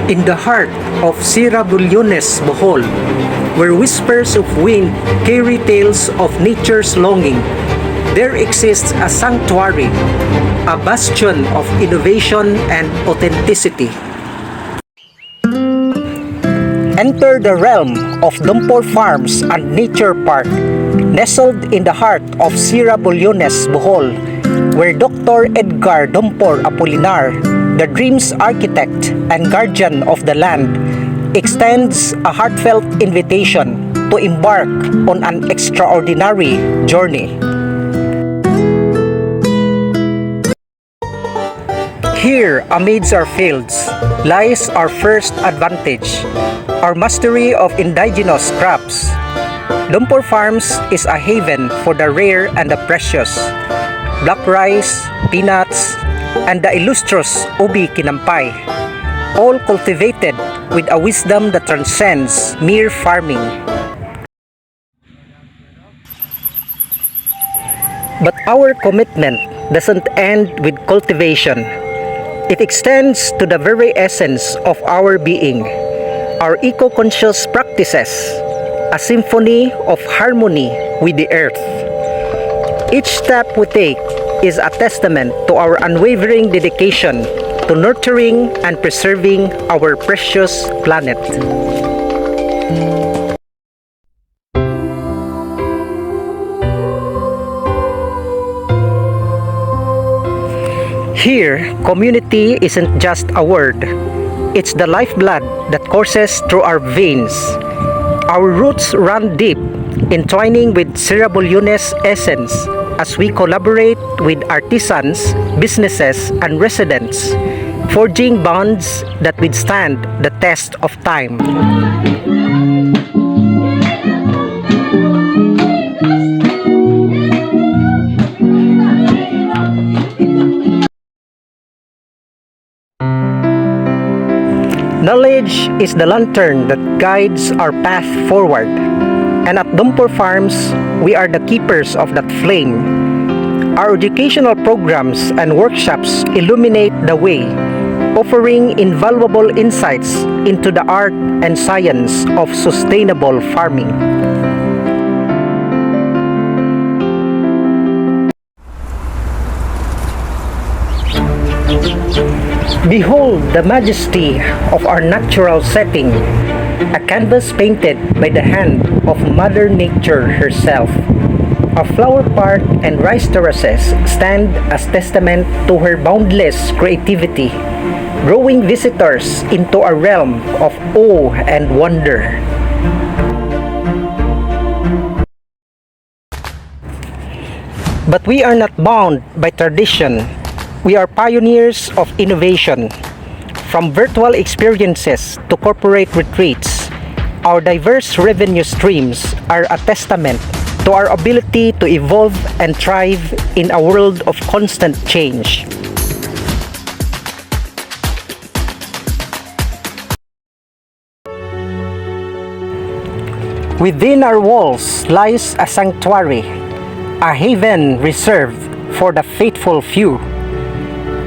In the heart of Sierra Bullones, Bohol, where whispers of wind carry tales of nature's longing, there exists a sanctuary, a bastion of innovation and authenticity. Enter the realm of HasporFarms and Nature Park, nestled in the heart of Sierra Bullones, Bohol, where Dr. Edgar Dompor Apolinar, the dream's architect and guardian of the land, extends a heartfelt invitation to embark on an extraordinary journey. Here, amidst our fields, lies our first advantage, our mastery of indigenous crops. HasporFarms is a haven for the rare and the precious. Black rice, peanuts, and the illustrious ubi kinampay, all cultivated with a wisdom that transcends mere farming. But our commitment doesn't end with cultivation. It extends to the very essence of our being, our eco-conscious practices, a symphony of harmony with the earth. Each step we take is a testament to our unwavering dedication to nurturing and preserving our precious planet. Here, community isn't just a word. It's the lifeblood that courses through our veins. Our roots run deep, entwining with Sierra Bullones' essence as we collaborate with artisans, businesses, and residents, forging bonds that withstand the test of time. Knowledge is the lantern that guides our path forward. And at HasporFarms, we are the keepers of that flame. Our educational programs and workshops illuminate the way, offering invaluable insights into the art and science of sustainable farming. Behold the majesty of our natural setting, a canvas painted by the hand of Mother Nature herself. Our flower park and rice terraces stand as testament to her boundless creativity, drawing visitors into a realm of awe and wonder. But we are not bound by tradition. We are pioneers of innovation. From virtual experiences to corporate retreats, our diverse revenue streams are a testament to our ability to evolve and thrive in a world of constant change. Within our walls lies a sanctuary, a haven reserved for the faithful few.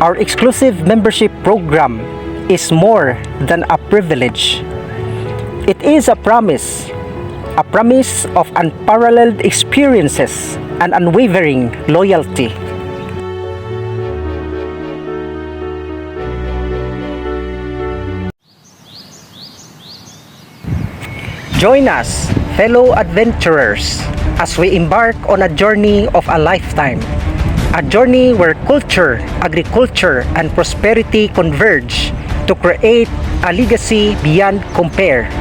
Our exclusive membership program is more than a privilege. It is a promise of unparalleled experiences and unwavering loyalty. Join us, fellow adventurers, as we embark on a journey of a lifetime. A journey where culture, agriculture, and prosperity converge to create a legacy beyond compare.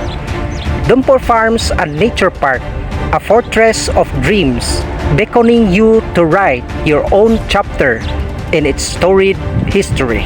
HasporFarms and Nature Park, a fortress of dreams, beckoning you to write your own chapter in its storied history.